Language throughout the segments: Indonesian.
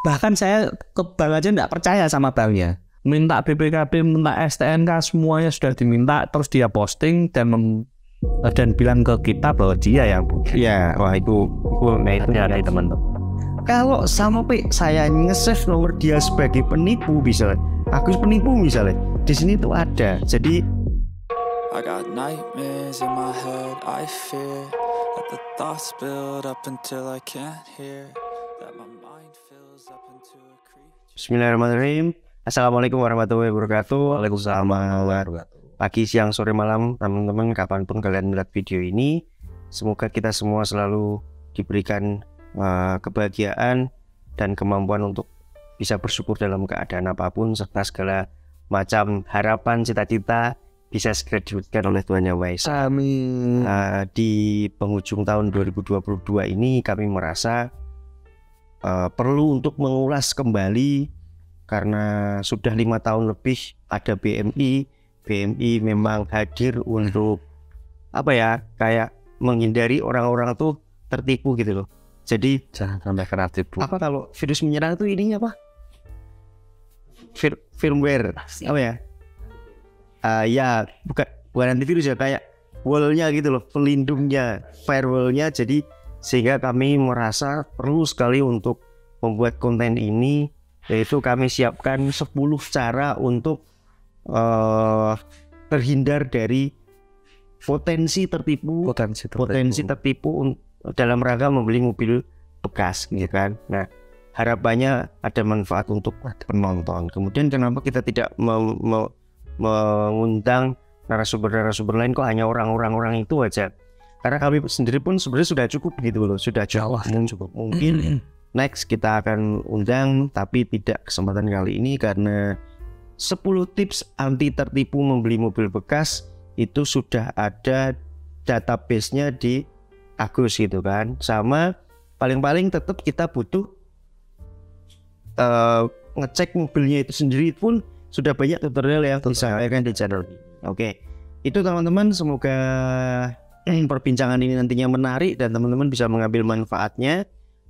Bahkan saya ke bank aja nggak percaya sama banknya. Minta BPKB, minta STNK, semuanya sudah diminta, terus dia posting dan bilang ke kita bahwa dia yang punya. Ya, wah itu Dari teman-teman. kalau sampai saya nge-save nomor dia sebagai penipu misalnya, Agus penipu misalnya, di sini tuh ada. Jadi I got nightmares in my head, I fear that the thoughts build up until I can't hear, that my mind fills up into a creature. Bismillahirrahmanirrahim. Assalamualaikum warahmatullahi wabarakatuh. Waalaikumsalam warahmatullahi wabarakatuh. Pagi, siang, sore, malam, teman-teman, kapanpun kalian melihat video ini, semoga kita semua selalu diberikan kebahagiaan dan kemampuan untuk bisa bersyukur dalam keadaan apapun, serta segala macam harapan, cita-cita bisa segera diwujudkan oleh Tuhan Yang Maha Esa. Amin. Di penghujung tahun 2022 ini kami merasa perlu untuk mengulas kembali, karena sudah 5 tahun lebih ada BMI. BMI memang hadir untuk kayak menghindari orang-orang tuh tertipu gitu loh. Jadi Jangan sampai kena tipu. apa kalau virus menyerang tuh ininya apa? Firmware apa ya? Ya bukan antivirus ya, kayak wall-nya gitu loh, pelindungnya, firewall-nya. Jadi sehingga kami merasa perlu sekali untuk membuat konten ini, yaitu kami siapkan 10 cara untuk terhindar dari potensi tertipu dalam rangka membeli mobil bekas gitu kan. Nah, harapannya ada manfaat untuk penonton. Kemudian kenapa kita tidak mengundang narasumber lain, kok hanya orang-orang itu aja? Karena kami sendiri pun sebenarnya sudah cukup gitu loh, sudah jauh cukup. Mungkin next kita akan undang, tapi tidak kesempatan kali ini karena 10 tips anti tertipu membeli mobil bekas itu sudah ada database-nya di Agus gitu kan. Sama paling-paling tetap kita butuh ngecek mobilnya itu sendiri pun sudah banyak tutorial yang disampaikan di channel ini. Oke, itu teman-teman, semoga perbincangan ini nantinya menarik dan teman-teman bisa mengambil manfaatnya.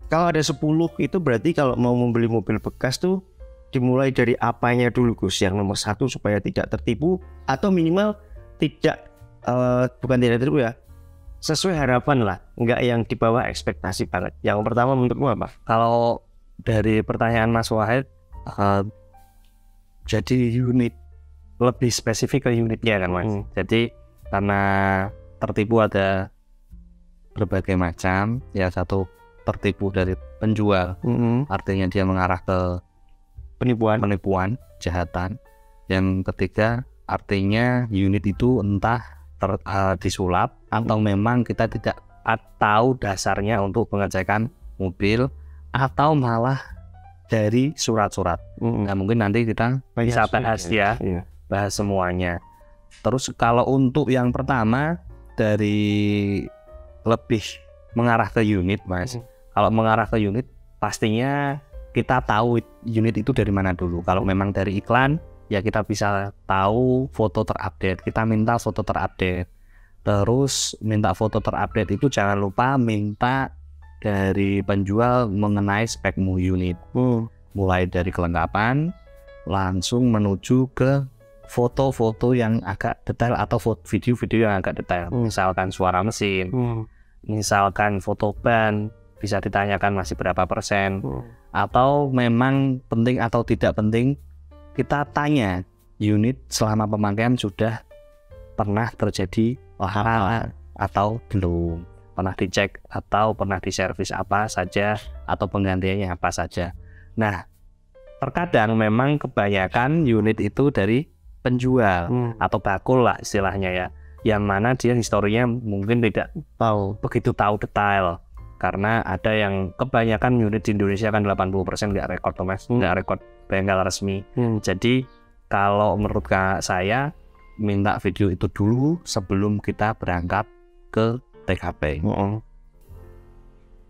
Kalau ada 10 itu berarti kalau mau membeli mobil bekas tuh dimulai dari apanya dulu Gus? Yang nomor 1 supaya tidak tertipu, atau minimal tidak bukan tidak tertipu ya, sesuai harapan lah, enggak yang di bawah ekspektasi banget. Yang pertama menurutmu apa? Kalau dari pertanyaan Mas Wahid, jadi unit, lebih spesifik ke unitnya kan Mas. Jadi karena tertipu ada berbagai macam, ya satu tertipu dari penjual, artinya dia mengarah ke penipuan, kejahatan. Yang ketiga artinya unit itu entah disulap atau memang kita tidak tahu dasarnya untuk pengecekan mobil, atau malah dari surat-surat. Nah, mungkin nanti kita bisa bahas bahas semuanya. Terus kalau untuk yang pertama dari lebih mengarah ke unit Mas, kalau mengarah ke unit pastinya kita tahu unit itu dari mana dulu. Kalau memang dari iklan, ya kita bisa tahu foto terupdate. Kita minta foto terupdate. Terus minta foto terupdate itu jangan lupa minta dari penjual mengenai spek unit. Mulai dari kelengkapan, langsung menuju ke foto-foto yang agak detail atau video-video yang agak detail. Misalkan suara mesin, misalkan foto ban, bisa ditanyakan masih berapa persen. Atau memang penting atau tidak penting, kita tanya unit selama pemakaian sudah pernah terjadi hal atau belum, pernah dicek atau pernah diservis apa saja, atau penggantiannya apa saja. Nah, terkadang memang kebanyakan unit itu dari penjual atau bakul lah istilahnya ya, yang mana dia historinya mungkin tidak begitu tahu detail. Karena ada yang kebanyakan unit di Indonesia kan 80% nggak rekod Mas, nggak rekod bengkel resmi. Jadi kalau menurut saya minta video itu dulu sebelum kita berangkat ke TKP.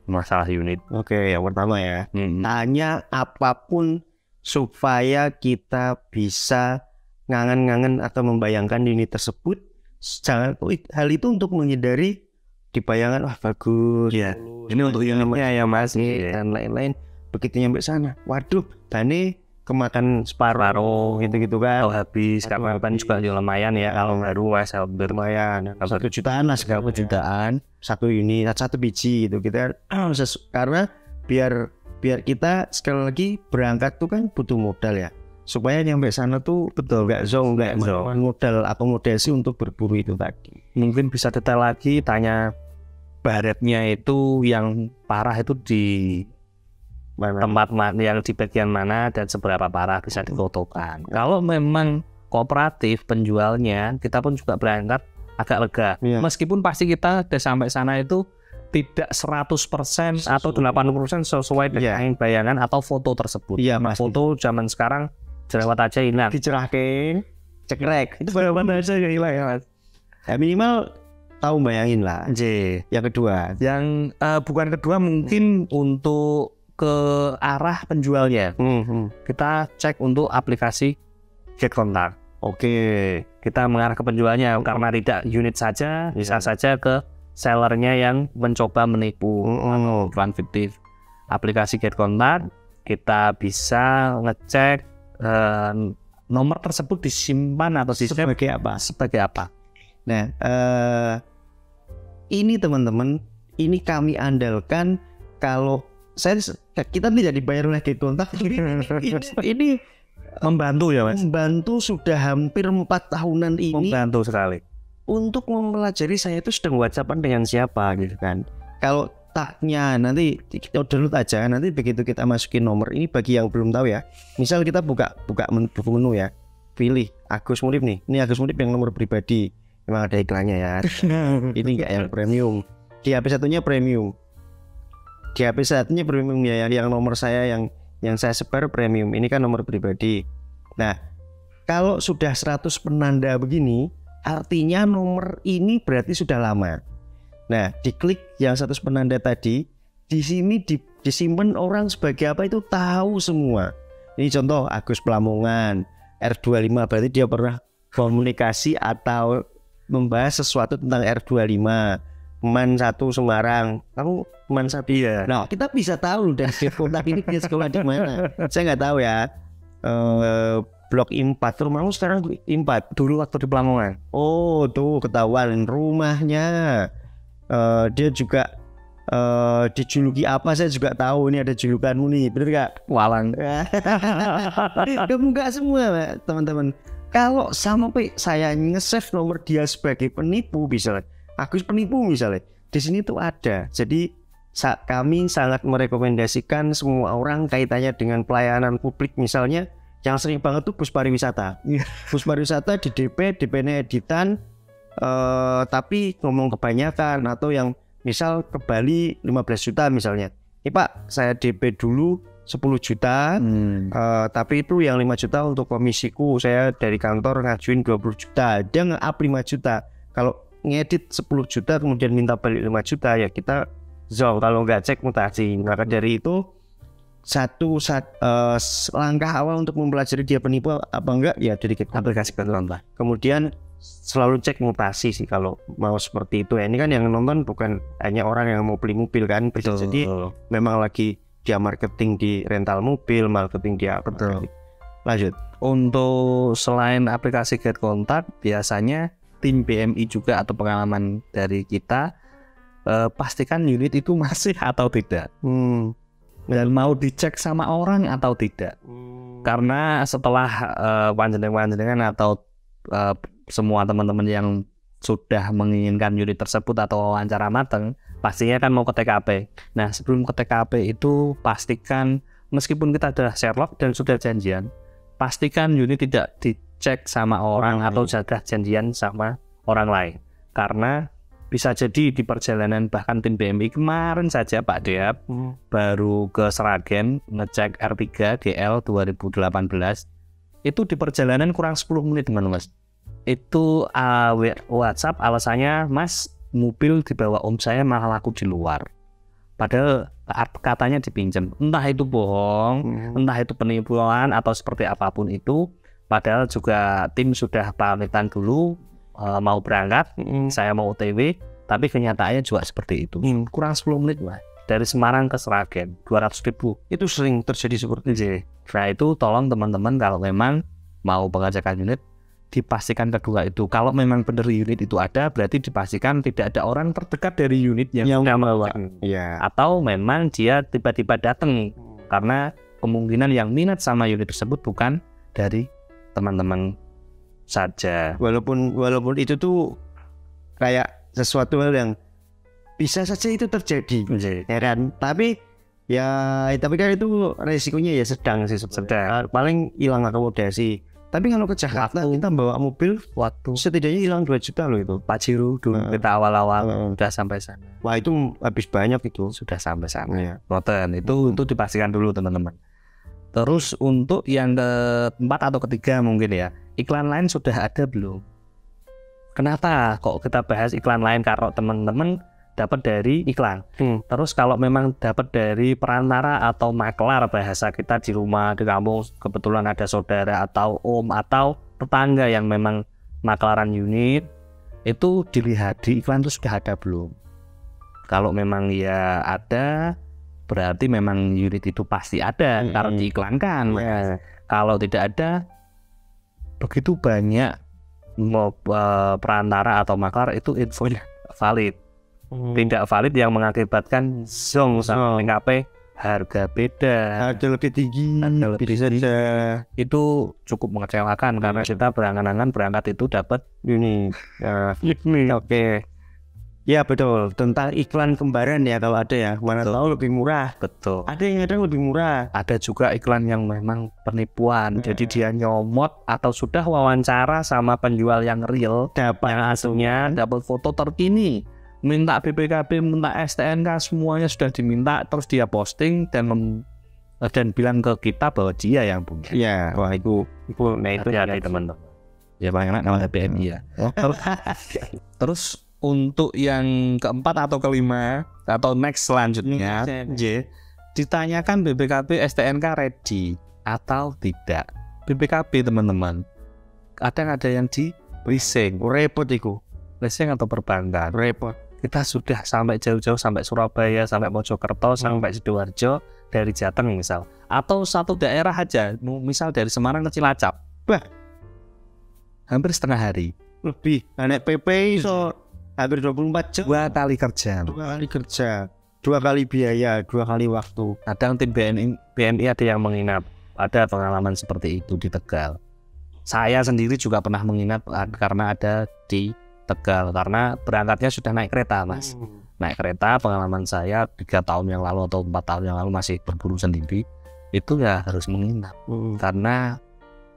Masalah unit. Oke, yang pertama ya, tanya apapun supaya kita bisa ngangen-ngangen atau membayangkan unit tersebut. Jangan hal itu untuk menghindari dibayangkan bagus ya, ini untuk unitnya ya Mas, dan lain-lain. begitu nyampe sana, waduh, bane kemakan separuh gitu-gitu kan. Habis karena kan juga lumayan ya kalau baru Mas, lumayan 1 jutaan lah, segala jutaan satu unit, satu biji gitu kita karena biar kita sekali lagi berangkat tuh kan butuh modal ya, supaya nyampe sana tuh betul nggak modal akomodasi untuk berburu itu tadi. Mungkin bisa detail lagi, tanya baretnya itu yang parah itu di tempat yang di bagian mana dan seberapa parah bisa difotokan. Kalau memang kooperatif penjualnya, kita pun juga berangkat agak lega. Meskipun pasti kita udah sampai sana itu tidak 100% atau 80% sesuai dengan bayangan atau foto tersebut. Foto zaman sekarang jerawat aja hilang, dicerahkan, cekrek, itu benar-benar aja hilang ya Mas. Ya minimal tahu bayangin lah. Yang kedua, bukan kedua, mungkin untuk ke arah penjualnya, kita cek untuk aplikasi Get Contact. Kita mengarah ke penjualnya, karena tidak unit saja, bisa saja ke sellernya yang mencoba menipu iklan fiktif. Aplikasi Get Contact, kita bisa ngecek nomor tersebut disimpan atau sebagai apa. Nah, ini teman-teman, ini kami andalkan kalau kita tidak dibayar oleh Get Contact. Ini membantu ya Mas. Membantu sudah hampir 4 tahunan ini. Membantu sekali. Untuk mempelajari saya itu sedang WhatsAppan dengan siapa gitu kan. Kalau taknya nanti kita download aja, nanti begitu kita masukin nomor ini bagi yang belum tahu ya. Misal kita buka menu ya. Pilih Agus Mulip nih. Ini Agus Mulip yang nomor pribadi. Memang ada iklannya ya. Ini enggak yang premium. Di HP satunya premium. Di HP satunya premium ya, yang nomor saya yang saya sebar premium. Ini kan nomor pribadi. Nah, kalau sudah 100 penanda begini, artinya nomor ini berarti sudah lama. Nah, diklik yang 100 penanda tadi, di sini disimpan orang sebagai apa itu tahu semua. Ini contoh Agus Pelamongan, R25, berarti dia pernah komunikasi atau membahas sesuatu tentang R25. Man 1 Semarang, kamu Man 1 ya. Nah, kita bisa tahu dari Get Contact ini dia sekolah di mana. Saya nggak tahu ya. Blok I4, rumahmu sekarang I4 dulu waktu di Pelamongan. Oh, tuh ketahuan rumahnya. Dia juga dijuluki apa, saya juga tahu. Ini ada julukanmu nih, bener gak? Walang. Enggak semua teman-teman. Kalau sampai saya nge-save nomor dia sebagai penipu, misalnya Agus penipu misalnya, di sini tuh ada. Jadi kami sangat merekomendasikan semua orang kaitannya dengan pelayanan publik, misalnya yang sering banget tuh bus pariwisata. Bus pariwisata di DP-nya editan, tapi ngomong kebanyakan, atau yang misal ke Bali 15 juta misalnya. Ini Pak, saya DP dulu 10 juta, tapi itu yang 5 juta untuk komisiku, saya dari kantor ngajuin 20 juta, dia nge-up 5 juta. Kalau ngedit 10 juta kemudian minta balik 5 juta, ya kita zong, kalau nggak cek mutasi. Maka dari itu satu langkah awal untuk mempelajari dia penipu apa enggak, ya dari aplikasi Get Contact. Kemudian selalu cek mutasi sih kalau mau seperti itu ya. Ini kan yang nonton bukan hanya orang yang mau beli mobil kan, bisa jadi memang lagi dia marketing di rental mobil, marketing dia. Lanjut. Untuk selain aplikasi Get Contact, biasanya tim BMI juga atau pengalaman dari kita, pastikan unit itu masih atau tidak, dan mau dicek sama orang atau tidak. Karena setelah panjenengan atau semua teman-teman yang sudah menginginkan unit tersebut atau wawancara mateng, pastinya kan mau ke TKP. Nah, sebelum ke TKP itu pastikan, meskipun kita sudah Sherlock dan sudah janjian, pastikan unit tidak dicek sama orang atau sudah janjian sama orang lain. Karena bisa jadi di perjalanan, bahkan tim BMI kemarin saja Pak Deap baru ke Sragen ngecek R3 GL 2018, itu di perjalanan kurang 10 menit teman-teman. Itu WhatsApp alasannya, Mas, mobil dibawa om saya malah laku di luar, padahal katanya dipinjam. Entah itu bohong, entah itu penipuan atau seperti apapun itu, padahal juga tim sudah pamitan dulu, mau berangkat, saya mau OTW, tapi kenyataannya juga seperti itu. Kurang 10 menit Mas. dari Semarang ke Sragen 200.000. Itu sering terjadi seperti itu. Nah itu tolong teman-teman kalau memang mau pengecekan unit, dipastikan kedua itu. Kalau memang benar unit itu ada, berarti dipastikan tidak ada orang terdekat dari unit yang membawa. Iya. Atau memang dia tiba-tiba datang, karena kemungkinan yang minat sama unit tersebut bukan dari teman-teman saja. Walaupun itu tuh kayak sesuatu hal yang bisa saja itu terjadi, ya kan? Tapi kan itu resikonya ya sedang sih sebenarnya. Paling hilang akomodasi. Tapi kalau ke Jakarta kita bawa mobil, waktu setidaknya hilang 2 juta loh itu. Pajero dulu kita awal-awal udah sampai sana. Wah itu habis banyak itu. Sudah sampai sana. Ya. Roten itu dipastikan dulu teman-teman. Terus untuk yang keempat atau ketiga mungkin ya, iklan lain sudah ada belum? Kenapa kok kita bahas iklan lain? Karena teman-teman dapat dari iklan. Terus kalau memang dapat dari perantara atau maklar, bahasa kita di rumah di kampung kebetulan ada saudara atau om atau tetangga yang memang maklaran unit, itu dilihat di iklan itu sudah ada belum. Kalau memang ya ada, berarti memang unit itu pasti ada karena diiklankan. Kalau tidak ada, begitu banyak perantara atau maklar itu infonya valid. Tidak valid yang mengakibatkan zong sama PKP harga beda, harga lebih tinggi, bisa itu cukup mengecewakan karena kita berangan-angan berangkat itu dapat unit. Oke. Ya betul, tentang iklan kembaran ya kalau ada ya, mana tahu lebih murah. Betul. Ada yang lebih murah. Ada juga iklan yang memang penipuan. Jadi dia nyomot atau sudah wawancara sama penjual yang real, dapat yang aslinya, dapat foto terkini, minta BPKB, minta STNK, semuanya sudah diminta, terus dia posting dan bilang ke kita bahwa dia yang punya. Ya, wah itu ya teman-teman. Ya paling enak namanya BNI ya. Terus untuk yang keempat atau kelima atau next selanjutnya, ditanyakan BPKB STNK ready atau tidak. BPKB teman-teman, kadang ada yang di leasing, repot itu. Leasing atau perbankan, repot. Kita sudah sampai jauh-jauh, sampai Surabaya, sampai Mojokerto, sampai Sidoarjo dari Jateng misal, atau satu daerah aja, misal dari Semarang ke Cilacap, hampir setengah hari lebih. Naik PP so hampir 24 jam. 2 kali kerja. 2 kali biaya, 2 kali waktu. Kadang tim BNI ada yang menginap. Ada pengalaman seperti itu di Tegal. Saya sendiri juga pernah menginap karena ada di Tegal, karena berangkatnya sudah naik kereta mas. Naik kereta, pengalaman saya 3 tahun yang lalu atau 4 tahun yang lalu masih berburu sendiri, itu ya harus menginap. Karena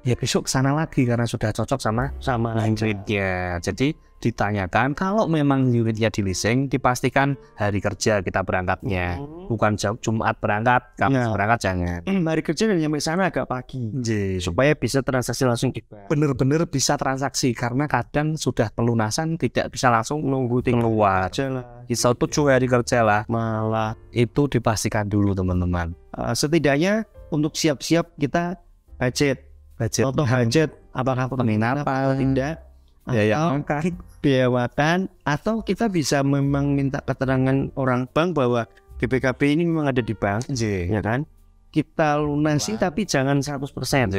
ya besok kesana lagi karena sudah cocok sama unitnya. Jadi ditanyakan kalau memang unitnya di leasing, dipastikan hari kerja kita berangkatnya, bukan Jumat berangkat, Kamis berangkat jangan. Hari kerja dan nyampe sana agak pagi, supaya bisa transaksi langsung bener-bener bisa transaksi, karena kadang sudah pelunasan tidak bisa langsung nunggu keluar. Bisa 7 hari kerja lah, malah itu dipastikan dulu teman-teman. Setidaknya untuk siap-siap kita budget apakah penginapan tidak, biaya makan, atau kita bisa memang minta keterangan orang bank bahwa BPKB ini memang ada di bank, ya kan? Kita lunasi tapi jangan 100%.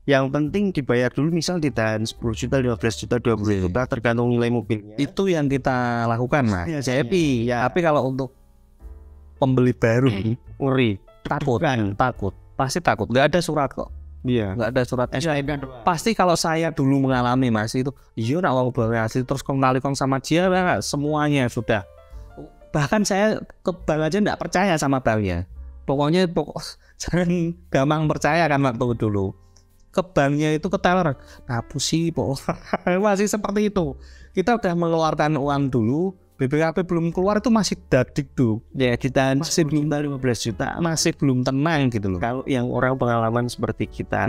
Yang penting dibayar dulu, misal ditahan 10 juta, 15 juta, 20 juta tergantung nilai mobilnya. Itu yang kita lakukan mas. Tapi kalau untuk pembeli baru ngeri, takut, pasti takut. Nggak ada surat kok. Nggak ada surat. Pasti kalau saya dulu mengalami mas itu, nak uang barang asli terus kong sama dia, semuanya sudah. Bahkan saya ke bank aja nggak percaya sama banknya. Pokoknya jangan gampang percaya kan waktu dulu. Ke banknya itu ke teller, sih masih seperti itu. Kita udah mengeluarkan uang dulu, BPKB belum keluar itu masih dadik tuh. Ya kita masih belum 15 juta, masih belum tenang gitu loh. Kalau yang orang pengalaman seperti kita,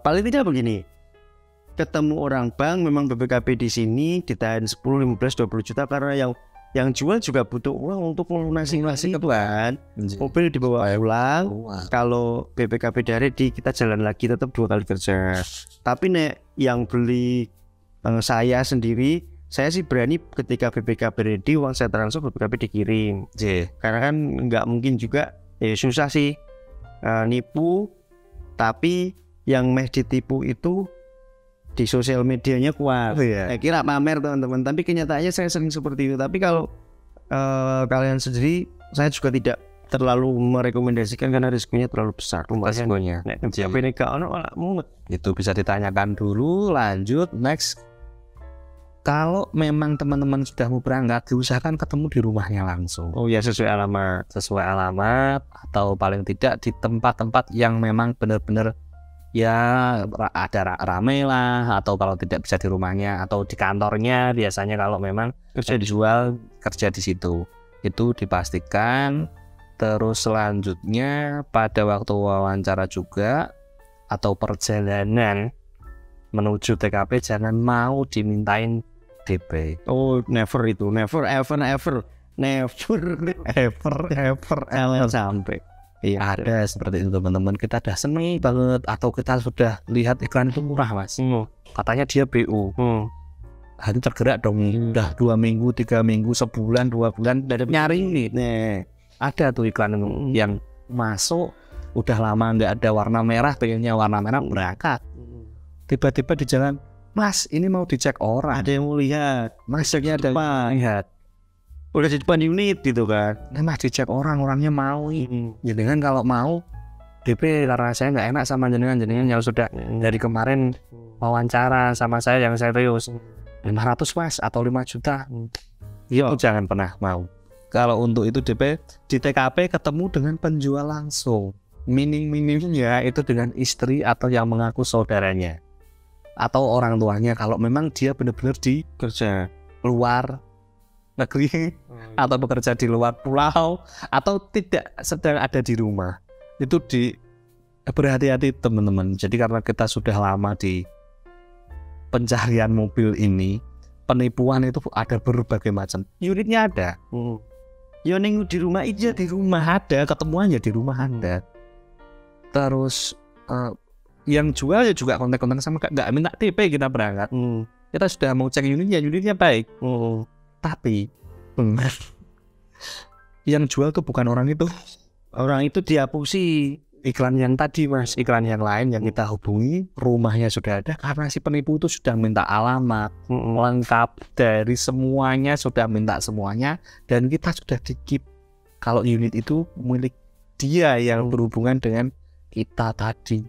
paling tidak begini, ketemu orang bank memang BPKB di sini ditahan 10, 15, 20 juta karena yang jual juga butuh uang untuk melunasi itu kan. Mobil dibawa pulang. Kalau BPKB dari kita jalan lagi tetap 2 kali kerja. Tapi yang beli saya sendiri saya sih berani ketika BPKB ready uang saya transfer BPKB dikirim. Karena kan nggak mungkin juga susah sih nipu, tapi yang meh ditipu itu di sosial medianya kuat. Saya kira pamer teman-teman, tapi kenyataannya saya sering seperti itu. Tapi kalau kalian sendiri, saya juga tidak terlalu merekomendasikan karena risikonya terlalu besar. Risikonya. Itu bisa ditanyakan dulu. Lanjut next. Kalau memang teman-teman sudah mau berangkat, diusahakan ketemu di rumahnya langsung. Oh ya, sesuai alamat atau paling tidak di tempat-tempat yang memang benar-benar ya ada rame lah, atau kalau tidak bisa di rumahnya atau di kantornya, biasanya kalau memang jual kerja di situ. Itu dipastikan. Terus selanjutnya pada waktu wawancara juga atau perjalanan menuju TKP jangan mau dimintain DP. Oh, never ever sampai. Iya, ada seperti itu teman-teman. Kita udah seneng banget atau kita sudah lihat iklan itu murah mas. Katanya dia BU. Hati tergerak dong. Udah 2 minggu, 3 minggu, sebulan, 2 bulan nyari ini. Nih, ada tuh iklan yang masuk udah lama nggak ada warna merah, pengennya warna merah, berangkat. Tiba-tiba di jalan, Mas, ini mau dicek orang. Ada yang mau lihat. Masuknya ada lihat. Udah di depan unit gitu kan. Nah, Mas dicek orangnya mau. Jenengan kalau mau DP karena saya nggak enak sama jenengan yang sudah dari kemarin wawancara sama saya yang serius. 500 Mas atau 5 juta. Itu jangan pernah mau. Kalau untuk itu DP di TKP ketemu dengan penjual langsung. Minim-minimnya itu dengan istri atau yang mengaku saudaranya. Atau orang tuanya kalau memang dia benar-benar di kerja luar negeri atau bekerja di luar pulau atau tidak sedang ada di rumah, itu berhati-hati teman-teman. Jadi karena kita sudah lama di pencarian mobil ini, penipuan itu ada berbagai macam. Unitnya ada, Yoning di rumah aja, di rumah ada, ketemuannya di rumah ada. Terus yang jual ya juga kontak-kontak sama, nggak minta TP kita berangkat. Kita sudah mau cek unitnya baik. Tapi benar, yang jual tuh bukan orang itu. Orang itu dihapusi. Iklan yang tadi mas, iklan yang lain yang kita hubungi, rumahnya sudah ada. Karena si penipu itu sudah minta alamat lengkap dari semuanya, sudah minta semuanya. Dan kita sudah dikip kalau unit itu milik dia yang berhubungan dengan kita tadi.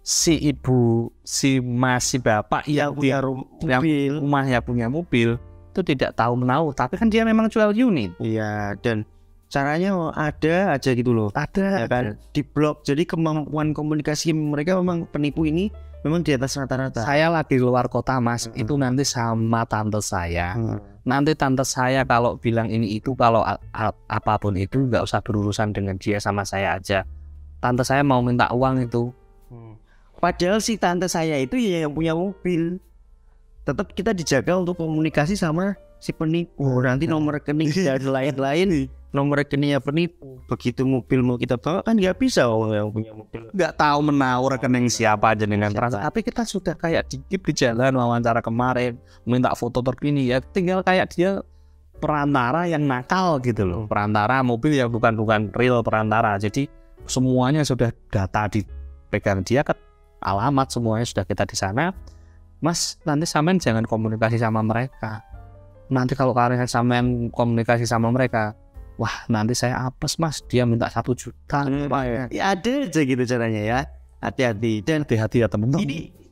Si ibu, si mas, si bapak yang punya rumahnya punya mobil itu tidak tahu menahu, tapi kan dia memang jual unit. Iya, dan caranya ada aja gitu loh. Ada ya kan, di blok. Jadi kemampuan komunikasi mereka memang penipu ini memang di atas rata-rata. Saya lagi luar kota mas, itu nanti sama tante saya. Nanti tante saya kalau bilang ini itu, kalau apapun itu nggak usah berurusan dengan dia, sama saya aja. Tante saya mau minta uang itu. Padahal si tante saya itu ya yang punya mobil. Tetap kita dijaga untuk komunikasi sama si penipu. Nanti nomor rekening dan lain-lain, nomor rekeningnya penipu. Begitu mobil mau kita bawa kan nggak bisa yang punya mobil. Nggak tahu menahu rekening siapa aja dengan transaksi. Tapi kita sudah kayak dikip di jalan wawancara kemarin, minta foto terkini ya. Tinggal kayak dia perantara yang nakal gitu loh. Perantara mobil yang bukan real perantara. Jadi semuanya sudah data dipegang dia, alamat semuanya sudah kita di sana. Mas, nanti sampean jangan komunikasi sama mereka. Nanti kalau kalian sampean komunikasi sama mereka, wah nanti saya apes mas, dia minta 1 juta. Ya ada aja gitu caranya ya. Hati-hati dan hati-hati ya teman-teman.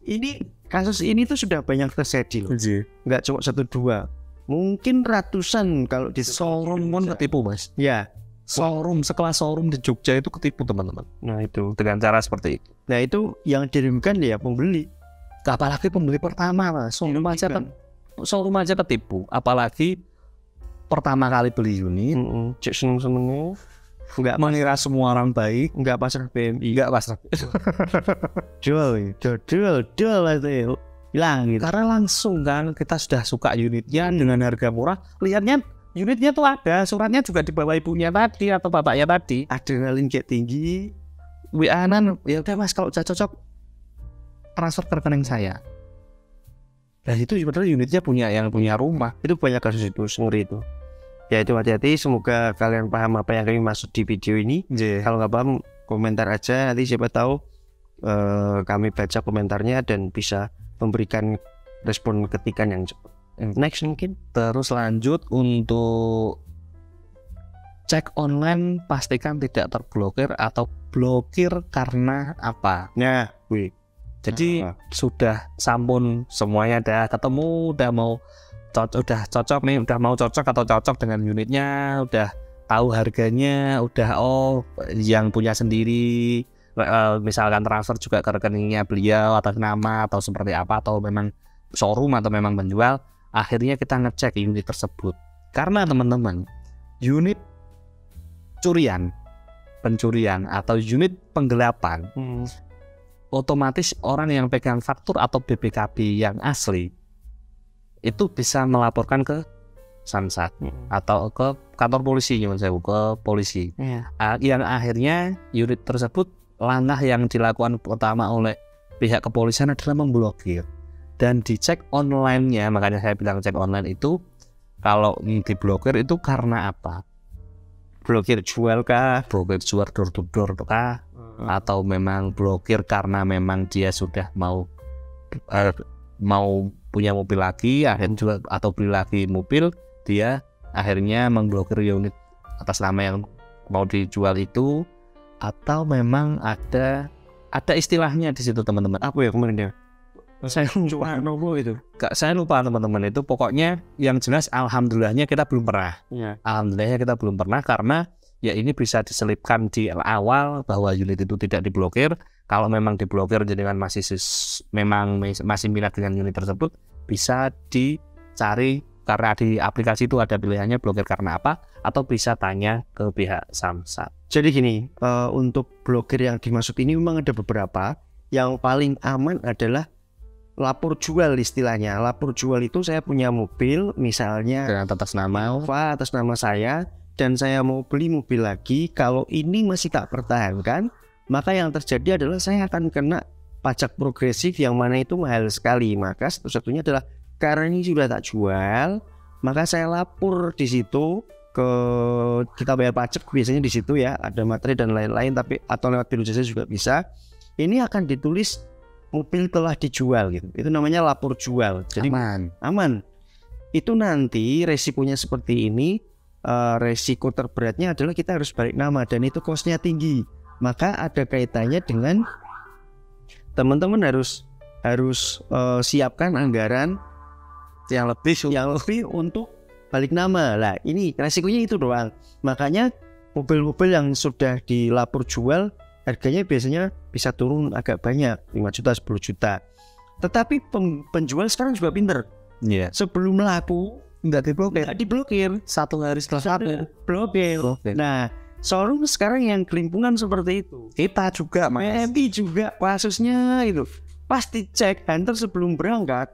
Ini kasus ini tuh sudah banyak terjadi loh. Nggak cuma 1-2, mungkin ratusan kalau di showroom pun ketipu mas. Ya. Showroom, sekelas showroom di Jogja itu ketipu teman-teman. Nah itu dengan cara seperti itu. Nah itu yang dirugikan ya pembeli. Apalagi pembeli pertama mas, showroom aja ketipu. Apalagi pertama kali beli unit, cek seneng-senengnya, nggak mengira semua orang baik, nggak pasrah BMI, nggak pasrah. jual itu hilang gitu. Karena langsung kan kita sudah suka unitnya dengan harga murah, lihatnya unitnya tuh ada, suratnya juga di bawah ibunya tadi atau bapaknya tadi. Adrenalin kayak tinggi. WA-an, ya udah mas kalau cocok transfer ke rekening saya. Nah itu sebenarnya unitnya punya rumah. Itu banyak kasus itu, ngeri itu. Ya itu hati-hati, semoga kalian paham apa yang kami maksud di video ini. Kalau nggak paham komentar aja, nanti siapa tahu kami baca komentarnya dan bisa memberikan respon ketikan yang cepat. Next mungkin. Terus lanjut untuk cek online, pastikan tidak terblokir atau blokir karena apa. Nah, Jadi sudah sampun semuanya udah ketemu, udah mau cocok nih, udah mau cocok atau cocok dengan unitnya, udah tahu harganya, udah yang punya sendiri, misalkan transfer juga ke rekeningnya beliau atas nama atau seperti apa, atau memang showroom atau memang penjual. Akhirnya kita ngecek unit tersebut karena teman-teman, unit pencurian atau unit penggelapan, otomatis orang yang pegang faktur atau BPKB yang asli itu bisa melaporkan ke Samsat atau ke kantor polisi, ke polisi. Yang akhirnya unit tersebut, langkah yang dilakukan pertama oleh pihak kepolisian adalah memblokir dan dicek online-nya. Makanya saya bilang cek online itu, kalau diblokir itu karena apa? Blokir jual kah? Blokir jual door to door kah? Atau memang blokir karena memang dia sudah mau punya mobil lagi, akhirnya juga, atau beli lagi mobil, dia akhirnya memblokir unit atas nama yang mau dijual itu. Atau memang ada istilahnya di situ teman-teman. Apa ya kemarin dia? Saya lupa teman-teman itu. Pokoknya yang jelas alhamdulillahnya kita belum pernah. Alhamdulillahnya kita belum pernah, karena ya ini bisa diselipkan di awal bahwa unit itu tidak diblokir. Kalau memang diblokir jadi masih minat dengan unit tersebut, bisa dicari, karena di aplikasi itu ada pilihannya blokir karena apa, atau bisa tanya ke pihak Samsat. Jadi gini, untuk blokir yang dimaksud ini memang ada beberapa. Yang paling aman adalah lapor jual istilahnya. Lapor jual itu saya punya mobil misalnya atas nama atas nama saya, dan saya mau beli mobil lagi. Kalau ini masih tak pertahankan, maka yang terjadi adalah saya akan kena pajak progresif yang mana itu mahal sekali. Maka satu-satunya adalah karena ini sudah tak jual, maka saya lapor di situ kita bayar pajak biasanya di situ ya, ada materi dan lain-lain, tapi atau lewat biro jasa juga bisa. Ini akan ditulis mobil telah dijual gitu. Itu namanya lapor jual. Jadi aman. Itu nanti resikonya seperti ini. Resiko terberatnya adalah kita harus balik nama dan itu kosnya tinggi. Maka ada kaitannya dengan teman-teman harus siapkan anggaran yang lebih untuk balik nama. Lah ini resikonya itu doang. Makanya mobil-mobil yang sudah dilapor jual harganya biasanya bisa turun agak banyak, 5 juta, 10 juta. Tetapi penjual sekarang juga pinter. Sebelum laku nggak diblokir. Satu hari setelah laku blokir. Nah, showroom sekarang yang kelimpungan seperti itu. Kita juga, PMI juga kasusnya itu. Pasti cek hunter sebelum berangkat.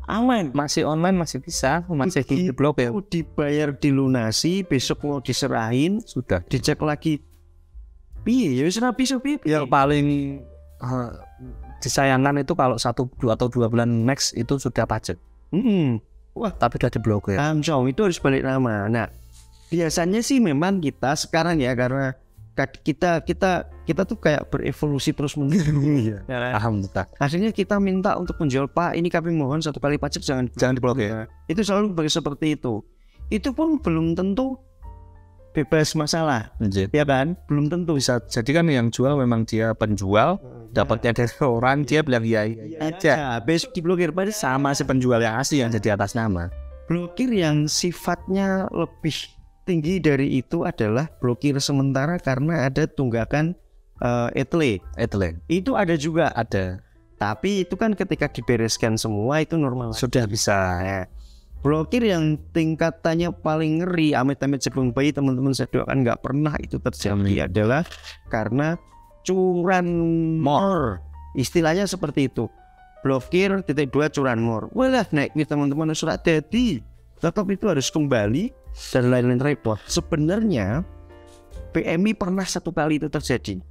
Aman. Masih online masih bisa, masih diblokir. Dibayar dilunasi, besok mau diserahin, sudah dicek lagi. Yang paling disayangkan itu kalau 1 atau 2 bulan next itu sudah pajak. Wah, tapi sudah diblokir. Langsung itu harus balik nama. Nah, biasanya sih memang kita sekarang ya, karena kita tuh kayak berevolusi terus menerus. Alhamdulillah. Akhirnya kita minta untuk menjual, Pak, ini kami mohon 1 kali pajak jangan diblokir. Itu selalu seperti itu. Itu pun belum tentu bebas masalah, ya kan? Belum tentu. Bisa jadi kan yang jual memang dia penjual, dapatnya dari orang, dia bilang iya aja. Besok diblokir pada sama si penjual yang asli yang jadi atas nama. Blokir yang sifatnya lebih tinggi dari itu adalah blokir sementara karena ada tunggakan etle. Itu ada juga. Tapi itu kan ketika dibereskan semua itu normal. Sudah bisa. Ya. Blokir yang tingkatannya paling ngeri, amit-amit sebelum bayi, teman-teman saya doakan nggak pernah itu terjadi, adalah karena curanmor. Istilahnya seperti itu. Blokir .2 curanmor. Walah, naik nih teman-teman, surat jadi. Tetap itu harus kembali dan lain-lain repot. Sebenarnya PMI pernah 1 kali itu terjadi.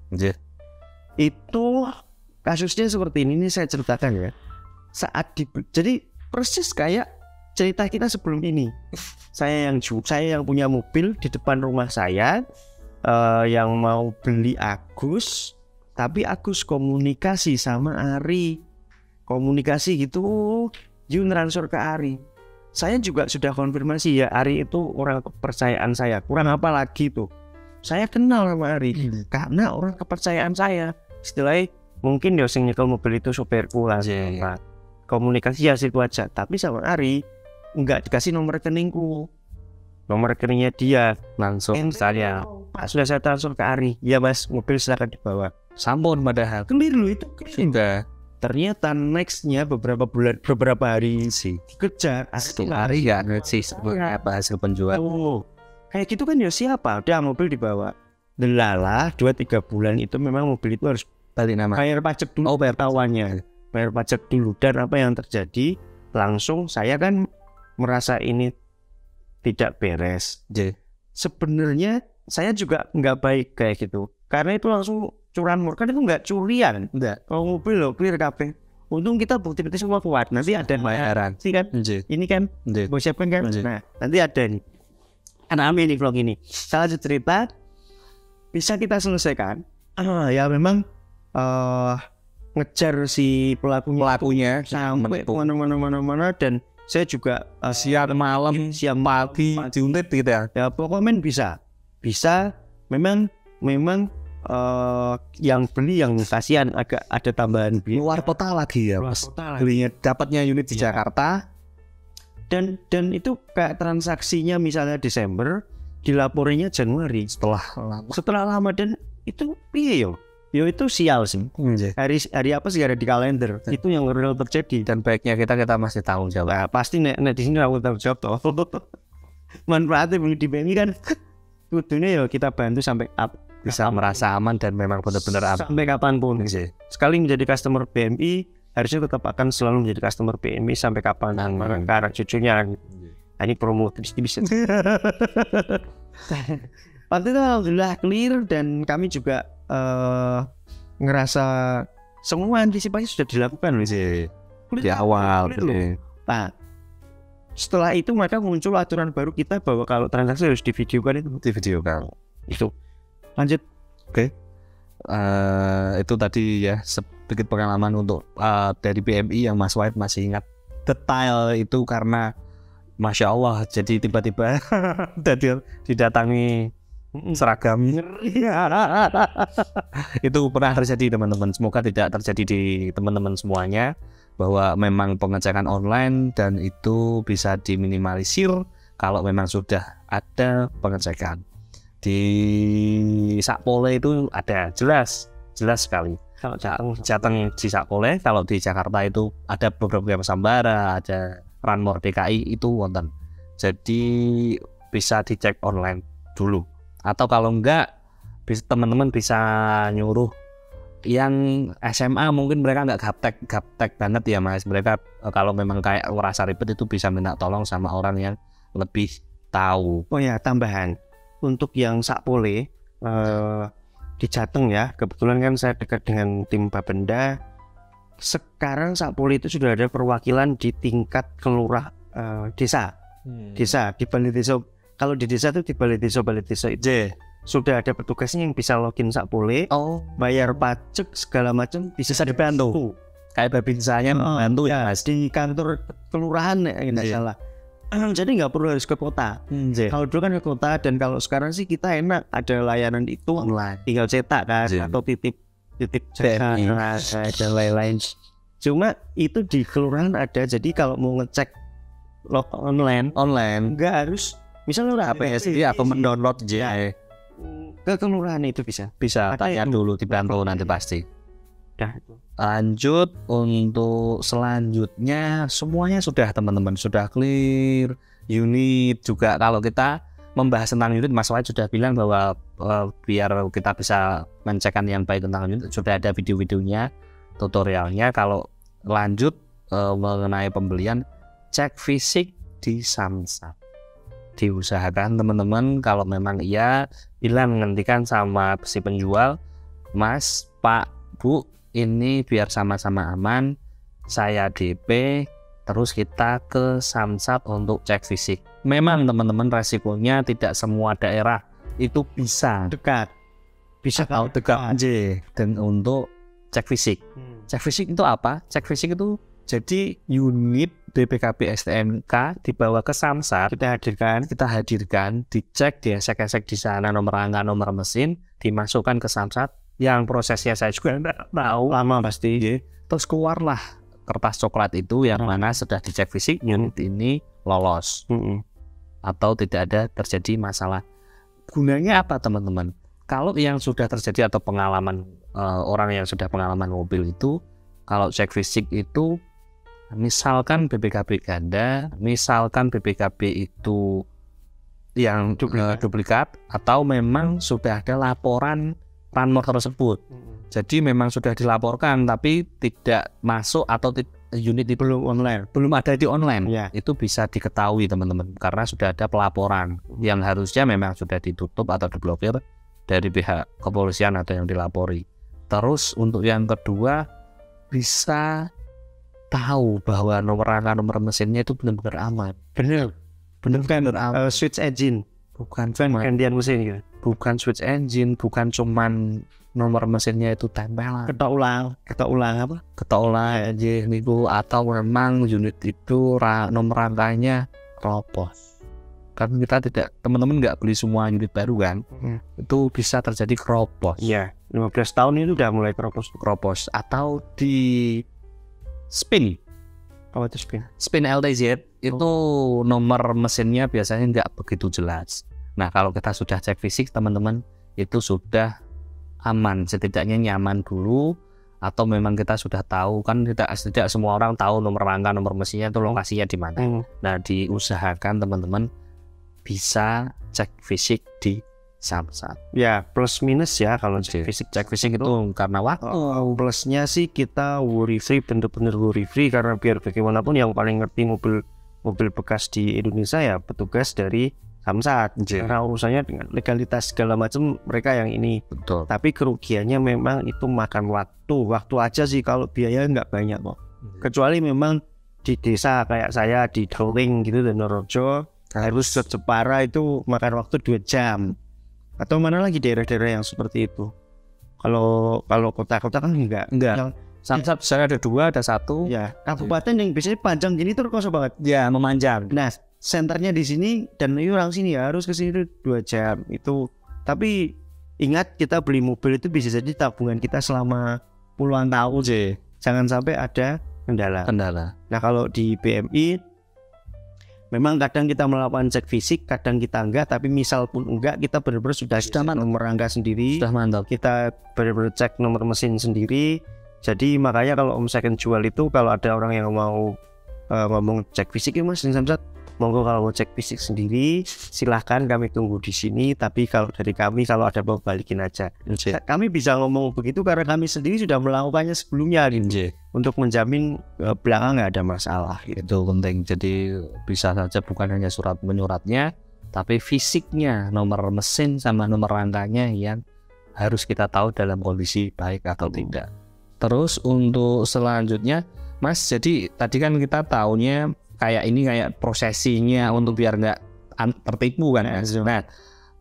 Itu kasusnya seperti ini saya ceritakan ya. Jadi persis kayak cerita kita sebelum ini. Saya yang punya mobil di depan rumah saya, yang mau beli Agus, tapi Agus komunikasi sama Ari, komunikasi gitu, you transfer ke Ari. Saya juga sudah konfirmasi ya, Ari itu orang kepercayaan saya. Kurang apa lagi tuh? Saya kenal sama Ari karena orang kepercayaan saya. Istilahnya mungkin dia sing nyekel mobil itu sopirku lah. Komunikasi ya situ aja. Tapi sama Ari nggak dikasih nomor rekeningku, nomor rekeningnya dia langsung saya. Pak, sudah saya transfer ke Ari. Ya Mas, mobil silakan dibawa. Sampun padahal. Clear loh itu. Sudah. Ternyata nextnya beberapa hari sih dikejar. Hari ya sih sebenarnya apa hasil penjual. Oh, kayak gitu kan ya siapa? Udah mobil dibawa. Delalah 2-3 bulan itu memang mobil itu harus balik nama. Bayar pajak dulu. Bayar tawannya. Bayar pajak dulu. Dan apa yang terjadi? Langsung saya kan merasa ini tidak beres. Sebenarnya saya juga nggak baik kayak gitu. Karena itu langsung curanmor, kan itu nggak curian. Kalau mobil lo clear kabeh. Untung kita bukti-bukti semua kuat. Nanti ada bayaran sih kan. Ini kan gue siapkan kan. Nah nanti ada nih anak ini vlog ini. Salah satu cerita bisa kita selesaikan. Ya memang ngejar si pelakunya sampai mana dan saya juga siang malam siang pagi diuntit gitu ya. Ya pokoknya bisa memang yang beli yang kasihan agak ada tambahan luar kota lagi ya Mas. Belinya dapatnya unit di Jakarta dan itu kayak transaksinya misalnya Desember dilaporinya Januari setelah lama dan itu yo itu sial sih. Hari apa sih ada di kalender itu yang real terjadi dan baiknya kita masih tahu jawab. Nah, pasti nek di sini aku tahu jawab toh. Manfaatnya di BMI kan kudunya ya kita bantu sampai bisa merasa aman dan memang benar-benar aman sampai kapanpun. Sekali menjadi customer BMI harusnya tetap akan selalu menjadi customer BMI sampai kapan karena cucunya ini promo bisa. Waktu itu alhamdulillah clear dan kami juga ngerasa semua antisipasi sudah dilakukan sih di awal. Nah setelah itu maka muncul aturan baru kita bahwa kalau transaksi harus divideokan itu lanjut. Oke. Itu tadi ya sedikit pengalaman untuk dari BMI yang Mas Wahid masih ingat detail itu karena Masya Allah jadi tiba-tiba didatangi seragam. Itu pernah terjadi teman-teman. Semoga tidak terjadi di teman-teman semuanya bahwa memang pengecekan online dan itu bisa diminimalisir kalau memang sudah ada pengecekan. Di Sakpole itu ada jelas sekali. Kalau Jateng di Sakpole, kalau di Jakarta itu ada beberapa Sambara, ada Ranmor DKI itu wonten. Jadi bisa dicek online dulu. Atau kalau enggak, teman-teman bisa nyuruh yang SMA mungkin mereka nggak gaptek banget ya Mas. Mereka kalau memang kayak merasa ribet itu bisa minta tolong sama orang yang lebih tahu. Oh ya tambahan. Untuk yang Sakpole di Jateng ya, kebetulan kan saya dekat dengan tim Bapenda. Sekarang Sakpole itu sudah ada perwakilan di tingkat desa. Desa di balai desa. Kalau di desa itu di balai desa itu sudah ada petugasnya yang bisa login Sakpole, bayar pajak segala macam bisa dibantu. Kayak babinsanya bantu ya Mas. Di kantor kelurahan ya nggak salah. Jadi nggak perlu harus ke kota. Kalau dulu kan ke kota dan kalau sekarang sih kita enak ada layanan itu online. Tinggal cetak kan atau titip jasa dan lain-lain. Cuma itu di kelurahan ada. Jadi kalau mau ngecek log online nggak harus misalnya udah APS atau mendownload ke kelurahan itu bisa tanya dulu dibantu nanti pasti. Lanjut untuk selanjutnya semuanya sudah teman-teman sudah clear. Unit juga kalau kita membahas tentang unit Mas Wahid sudah bilang bahwa biar kita bisa mencekkan yang baik tentang unit sudah ada video-videonya tutorialnya. Kalau lanjut mengenai pembelian cek fisik di Samsat. Diusahakan teman-teman kalau memang iya bilang menghentikan sama si penjual, Mas, Pak, Bu, ini biar sama-sama aman, saya DP, terus kita ke Samsat untuk cek fisik. Memang teman-teman resikonya tidak semua daerah itu bisa Dekat. Bisa atau dekat aja dan untuk cek fisik. Cek fisik itu apa? Cek fisik itu jadi unit BPKB STNK dibawa ke Samsat, kita hadirkan, dicek, diesek-esek di sana nomor rangka, nomor mesin, dimasukkan ke Samsat. Yang prosesnya saya juga tidak tahu, lama pasti. terus keluarlah kertas coklat itu yang mana sudah dicek fisik unit ini lolos atau tidak ada terjadi masalah. Gunanya apa teman-teman? Kalau yang sudah terjadi atau pengalaman orang yang sudah pengalaman mobil itu, kalau cek fisik itu misalkan BPKB ganda, misalkan BPKB itu yang duplikat atau memang sudah ada laporan ranmor tersebut. Jadi memang sudah dilaporkan tapi tidak masuk atau unit itu belum ada di online. Ya. Itu bisa diketahui teman-teman karena sudah ada pelaporan yang harusnya memang sudah ditutup atau diblokir dari pihak kepolisian atau yang dilapori. Terus untuk yang kedua, bisa tahu bahwa nomor rangka nomor mesinnya itu benar-benar aman. Bener kan switch engine, bukan cuma gantian mesin gitu. Bukan switch engine, bukan cuman nomor mesinnya itu tempelan, ketok ulang aja itu, atau memang unit itu nomor rangkanya keropos. Kan kita tidak, teman-teman nggak beli semua unit baru kan, itu bisa terjadi keropos. Iya, 15 tahun itu udah mulai keropos atau di spin. Apa itu spin? Spin LTZ itu nomor mesinnya biasanya nggak begitu jelas. Nah kalau kita sudah cek fisik teman-teman, itu sudah aman, setidaknya nyaman dulu. Atau memang kita sudah tahu kan, tidak semua orang tahu nomor rangka nomor mesinnya itu lokasinya di mana. Nah diusahakan teman-teman bisa cek fisik di Samsat. Ya plus minus ya kalau cek fisik itu karena waktu. Plusnya sih kita worry free, bener-bener worry free, karena biar bagaimanapun yang paling ngerti mobil bekas di Indonesia ya petugas dari Samsat. Karena urusannya dengan legalitas segala macam mereka yang ini. Betul. Tapi kerugiannya memang itu makan waktu aja sih, kalau biaya nggak banyak kok. Kecuali memang di desa kayak saya di Drawing gitu dan Norojo harus ke Jepara itu makan waktu 2 jam. Atau mana lagi daerah-daerah yang seperti itu. Kalau kota-kota kan enggak. Samsat saya ada 2, ada 1. Ya, kabupaten yang biasanya panjang gini tuh kosong banget. Ya, memanjang. Nah, senternya di sini dan orang sini ya harus ke sini 2 jam itu. Tapi ingat, kita beli mobil itu bisa jadi tabungan kita selama puluhan tahun. Jangan sampai ada kendala. Nah, kalau di BMI memang kadang kita melakukan cek fisik, kadang kita enggak, tapi misal pun enggak, kita benar-benar sudah nomor rangka sendiri. Sudah mantap. Kita benar-benar cek nomor mesin sendiri. Jadi makanya kalau Om Second jual itu, kalau ada orang yang mau ngomong cek fisik ya Mas di Samsat, monggo kalau mau cek fisik sendiri silahkan, kami tunggu di sini. Tapi kalau dari kami, kalau ada mau balikin aja. Kami bisa ngomong begitu karena kami sendiri sudah melakukannya sebelumnya gitu. Untuk menjamin belakang nggak ada masalah gitu. Itu penting. Jadi bisa saja bukan hanya surat menyuratnya, tapi fisiknya, nomor mesin sama nomor rangkanya yang harus kita tahu dalam kondisi baik atau tidak. Terus untuk selanjutnya Mas, jadi tadi kan kita taunya kayak prosesinya untuk biar nggak tertipu kan. Nah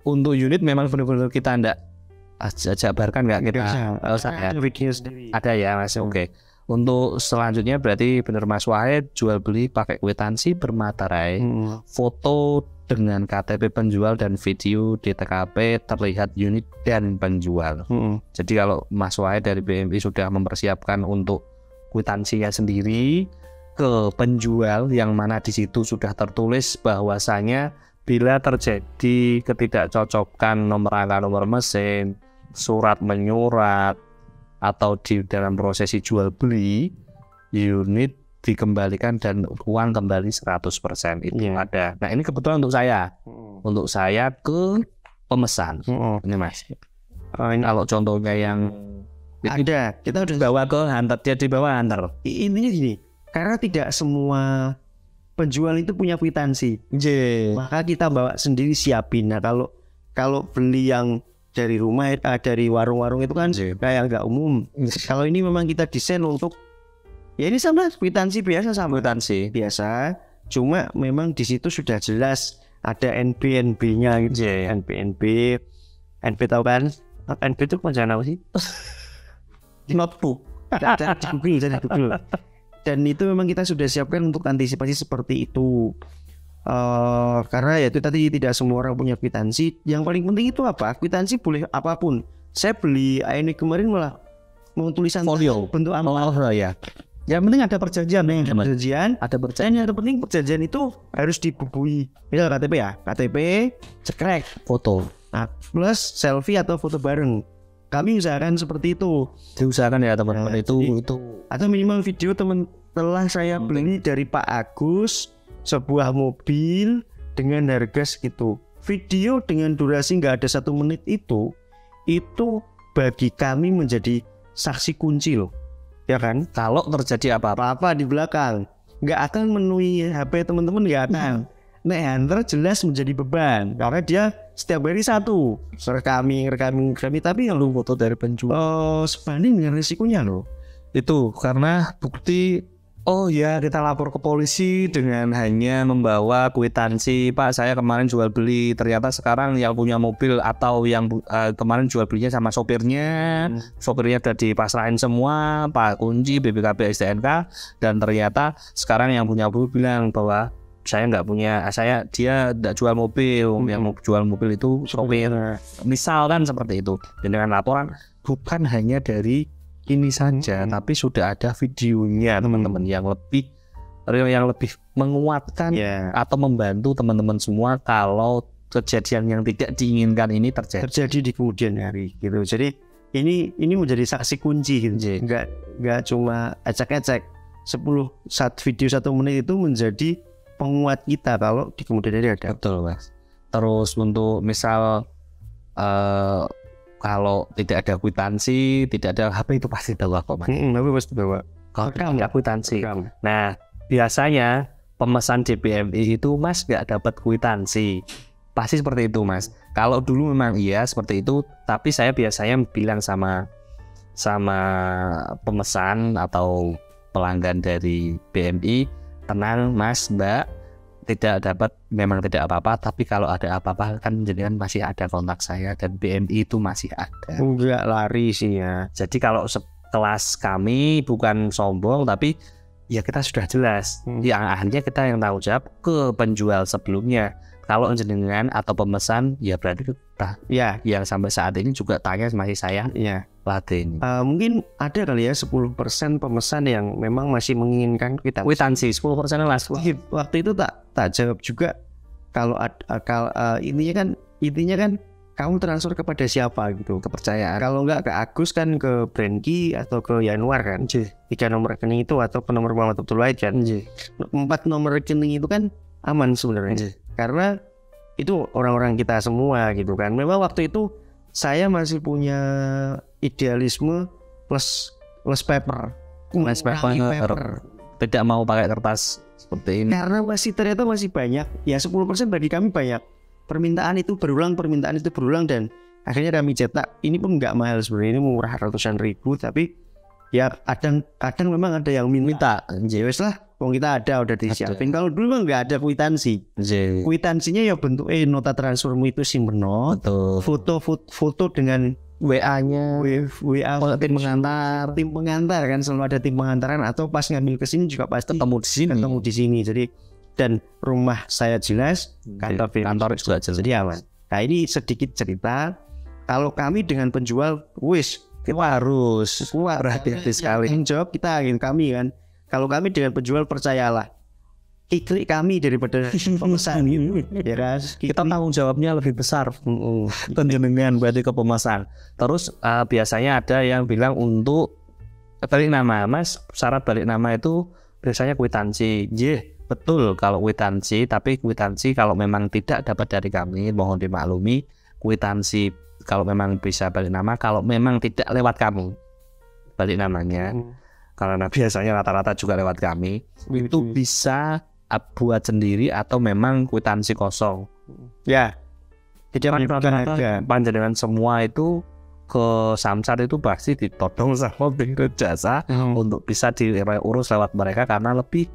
untuk unit memang benar-benar kita nggak jabarkan, nggak kita ada ya Mas. Oke. Untuk selanjutnya berarti benar Mas Wahid jual beli pakai kwitansi bermaterai, foto dengan KTP penjual dan video di TKP terlihat unit dan penjual. Jadi kalau Mas Wahid dari BMI sudah mempersiapkan untuk kwitansinya sendiri ke penjual, yang mana di situ sudah tertulis bahwasanya bila terjadi ketidakcocokan nomor rangka nomor mesin, surat menyurat, atau di dalam prosesi jual beli, unit dikembalikan dan uang kembali 100%. Itu ada. Nah ini kebetulan untuk saya ke pemesan. Ini Mas. Ini kalau contohnya yang ada, kita udah bawa ke hantar, dia dibawa hantar. Intinya gini, karena tidak semua penjual itu punya kwitansi, maka kita bawa sendiri, siapin. Nah kalau beli yang dari rumah, dari warung-warung itu kan kayak nggak umum. Kalau ini memang kita desain untuk Ya ini sama kwitansi biasa, sama Kwitansi. biasa. Cuma memang di situ sudah jelas ada NB-nya gitu. Iya. NB tahu kan? NB itu panjangan apa sih? Notebook. Dan itu memang kita sudah siapkan untuk antisipasi seperti itu. Karena ya itu tadi tidak semua orang punya kwitansi. Yang paling penting itu apa? Kwitansi boleh apapun. Saya beli ini kemarin malah mau tulisan Folio. bentuk amplop. Oh ya. Yang penting ada perjanjian, Ada Dan yang terpenting perjanjian itu harus dibubui. Misal KTP ya, KTP, cekrek, Foto. nah, plus selfie atau foto bareng. Kami usahakan seperti itu. Diusahakan ya teman-teman, Nah, itu Atau minimal video telah saya beli dari Pak Agus sebuah mobil dengan harga segitu. Video dengan durasi nggak ada 1 menit itu bagi kami menjadi saksi kunci loh. Ya kan? kalau terjadi apa-apa. Apa di belakang nggak akan memenuhi HP teman-teman, nggak akan. Nek Hunter jelas menjadi beban karena dia setiap hari satu rekami tapi yang lu foto dari penjual sebanding dengan risikonya loh. Itu karena bukti, oh ya kita lapor ke polisi dengan hanya membawa kwitansi, Pak saya kemarin jual beli, ternyata sekarang yang punya mobil atau yang kemarin jual belinya sama sopirnya udah dipasrahin semua, Pak kunci, BPKB, STNK, dan ternyata sekarang yang punya mobil bilang bahwa saya nggak punya, dia nggak jual mobil, yang mau jual mobil itu sopir, misalkan seperti itu. Dan dengan laporan bukan hanya dari ini saja, tapi sudah ada videonya teman-teman yang lebih menguatkan atau membantu teman-teman semua kalau kejadian yang tidak diinginkan ini terjadi di kemudian hari gitu. Jadi ini menjadi saksi kunci gitu. Nggak cuma ecek-ecek. Video 1 menit itu menjadi penguat kita kalau di kemudian hari ada. Betul Mas. Terus untuk misal kalau tidak ada kwitansi, tidak ada HP itu pasti bawa kok Mas. Tapi pasti bawa. Kalau nggak kwitansi. Nah biasanya pemesan di BMI itu Mas nggak dapat kwitansi. Pasti seperti itu Mas. Kalau dulu memang iya seperti itu, tapi saya biasanya bilang sama pemesan atau pelanggan dari BMI, tenang Mas Mbak, memang tidak apa-apa, tapi kalau ada apa-apa kan jenengan masih ada kontak saya dan BMI itu masih ada. Enggak lari sih ya. Jadi kalau sekelas kami bukan sombong, tapi ya kita sudah jelas. Yang akhirnya kita yang tanggung jawab ke penjual sebelumnya. Kalau jenengan atau pemesan ya berarti kita yang sampai saat ini juga tanya masih saya latih. Mungkin ada kali ya 10% pemesan yang memang masih menginginkan kwitansi 10% lah. Waktu itu tak jawab juga. Kalau intinya kan kamu transfer kepada siapa gitu, kepercayaan. Kalau enggak ke Agus kan ke Brandki atau ke Yanuar kan. 3 nomor rekening itu atau ke nomor Muhammad Abdul Wahid kan. 4 nomor rekening itu kan aman sebenarnya. Karena itu orang-orang kita semua gitu kan. Memang waktu itu saya masih punya idealisme plus paper. Tidak mau pakai kertas seperti ini. Karena ternyata masih banyak. Ya 10% bagi kami banyak. Permintaan itu berulang dan akhirnya kami cetak. Ini pun nggak mahal sebenarnya, ini murah ratusan ribu, tapi ya kadang memang ada yang minta. Wes lah, wong kita udah disiapin. Kalau dulu memang nggak ada kwitansi. Kwitansinya ya bentuknya nota transfermu itu simpen, foto dengan WA-nya, tim pengantar kan, selalu ada tim pengantaran, atau pas ngambil ke sini juga pasti ketemu di sini. Jadi dan rumah saya jelas, kantor juga jelas, jadi aman. Nah ini sedikit cerita. Kalau kami dengan penjual, harus berhati-hati sekali. Yang jawab kami kan. Kalau kami dengan penjual, percayalah, iklik kami daripada pemesan gitu. Ya kan? Kita tanggung jawabnya lebih besar dengan berarti ke pemesan. Terus biasanya ada yang bilang untuk balik nama, Mas, syarat balik nama itu biasanya kwitansi. Betul kalau kwitansi, tapi kwitansi kalau memang tidak dapat dari kami, mohon dimaklumi. Kwitansi kalau memang bisa balik nama, kalau memang tidak lewat kamu balik namanya, karena biasanya rata-rata juga lewat kami, itu bisa buat sendiri atau memang kwitansi kosong. Ya, jadi rata-rata panjenengan semua itu ke Samsat itu pasti ditodong sama biro jasa untuk bisa diurus lewat mereka karena lebih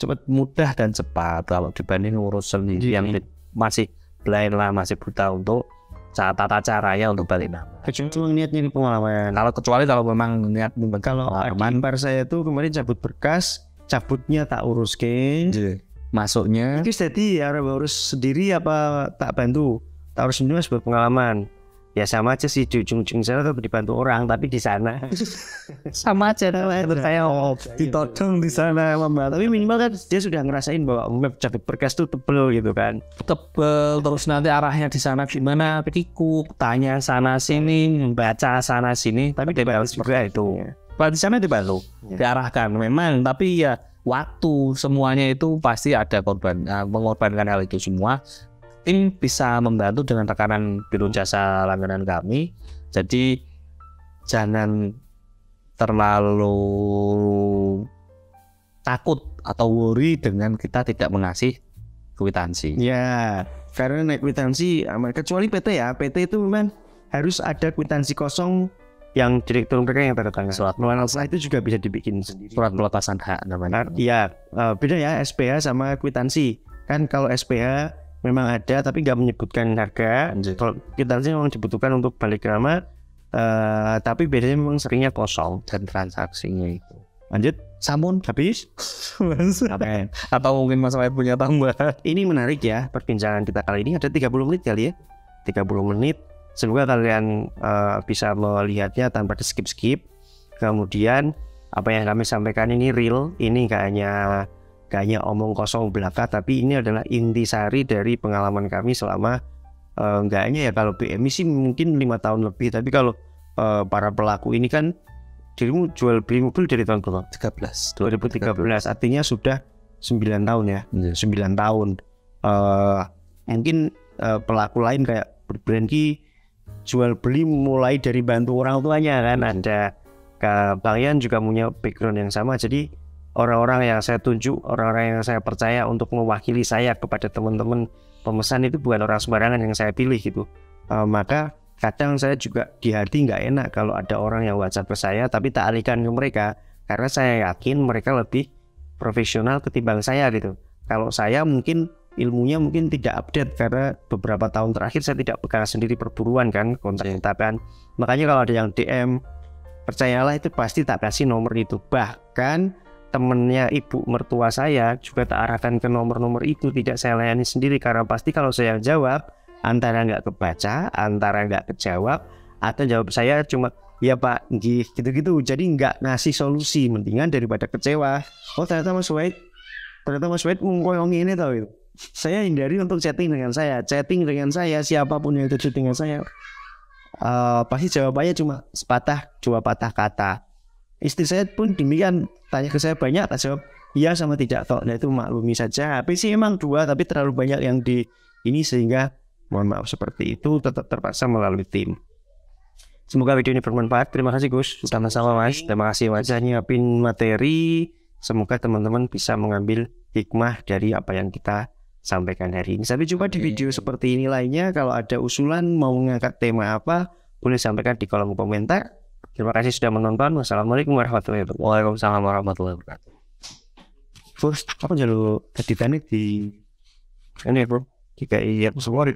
cepat, mudah dan cepat kalau dibanding urus sendiri yang masih blind lah, masih buta untuk tata caranya untuk balik nama. Kecuali niatnya di pengalaman. Kecuali kalau memang niat kalau ipar saya tuh kemarin cabut berkas, cabutnya tak urus masuknya itu jadi ya urus sendiri apa tak bantu, tak urus sendiri sebuah pengalaman. Ya sama aja sih, di ujung-ujung sana tetap dibantu orang, tapi di sana sama aja saya ditodong di sana mama. Tapi minimal kan dia sudah ngerasain bahwa cabut berkas itu tebel gitu kan, tebel, terus nanti arahnya di sana gimana, pikuk, tanya sana sini, baca sana sini, tapi dibantu juga itu. Di sana dibantu, diarahkan memang, tapi ya waktu semuanya itu pasti ada korban, mengorbankan hal itu semua. Tim bisa membantu dengan tekanan biro jasa langganan kami. Jadi jangan terlalu takut atau worry dengan kita tidak mengasih kwitansi. Ya, karena naik kwitansi kecuali PT ya. PT itu memang harus ada kwitansi kosong yang direktur mereka yang tanda tangan. Surat pelepasan itu juga bisa dibikin sendiri. Surat pelepasan hak namanya. Iya, beda ya SPH sama kwitansi. Kan kalau SPH memang ada tapi nggak menyebutkan harga. Kalau kwitansi memang dibutuhkan untuk balik nama, tapi bedanya memang seringnya kosong dan transaksinya itu. Lanjut, sampun habis. Atau mungkin Mas Wahid punya tambahan. Ini menarik ya perbincangan kita kali ini, ada 30 menit kali ya. 30 menit. Semoga kalian bisa melihatnya tanpa di skip-skip. Kemudian apa yang kami sampaikan ini real, ini gak hanya omong kosong belaka, tapi ini adalah intisari dari pengalaman kami selama enggak hanya ya, kalau BMI sih mungkin 5 tahun lebih, tapi kalau para pelaku ini kan, dirimu jual beli mobil dari tahun berapa? 2013, artinya sudah 9 tahun ya. 9 tahun. Mungkin pelaku lain kayak Berbrandki jual beli mulai dari bantu orang tuanya kan, ada kalian juga punya background yang sama. Jadi orang-orang yang saya tunjuk, orang-orang yang saya percaya untuk mewakili saya kepada teman-teman pemesan itu bukan orang sembarangan yang saya pilih gitu. Maka kadang saya juga di hati nggak enak kalau ada orang yang WhatsApp ke saya tapi tak alihkan ke mereka, karena saya yakin mereka lebih profesional ketimbang saya gitu. Kalau saya mungkin ilmunya mungkin tidak update karena beberapa tahun terakhir saya tidak pegang sendiri perburuan kan, kontak-kontakan. Makanya kalau ada yang DM, percayalah itu pasti tak kasih nomor itu. Bahkan temennya ibu mertua saya juga tak arahkan ke nomor-nomor itu, tidak saya layani sendiri, karena pasti kalau saya jawab antara nggak kebaca, antara nggak kejawab, atau jawab saya cuma ya pak gitu-gitu, jadi nggak ngasih solusi. Mendingan daripada kecewa, oh ternyata Mas Wahid ngomong ini tau itu, saya hindari untuk chatting dengan saya siapapun yang itu dengan saya, pasti jawabannya cuma dua patah kata. Istri saya pun demikian, tanya ke saya banyak, tak jawab iya sama tidak toh. Nah itu maklumi saja. HP sih emang 2 tapi terlalu banyak yang di ini, sehingga mohon maaf seperti itu, tetap terpaksa melalui tim. Semoga video ini bermanfaat. Terima kasih Gus, sama-sama Mas. Terima kasih Mas nyiapin materi. Semoga teman-teman bisa mengambil hikmah dari apa yang kita sampaikan hari ini. Sampai jumpa di video seperti ini lainnya. Kalau ada usulan mau mengangkat tema apa, boleh sampaikan di kolom komentar. Terima kasih sudah menonton. Wassalamualaikum warahmatullahi wabarakatuh. Waalaikumsalam warahmatullahi wabarakatuh. First, apa jalur editannya di ini bro? Jika iya semua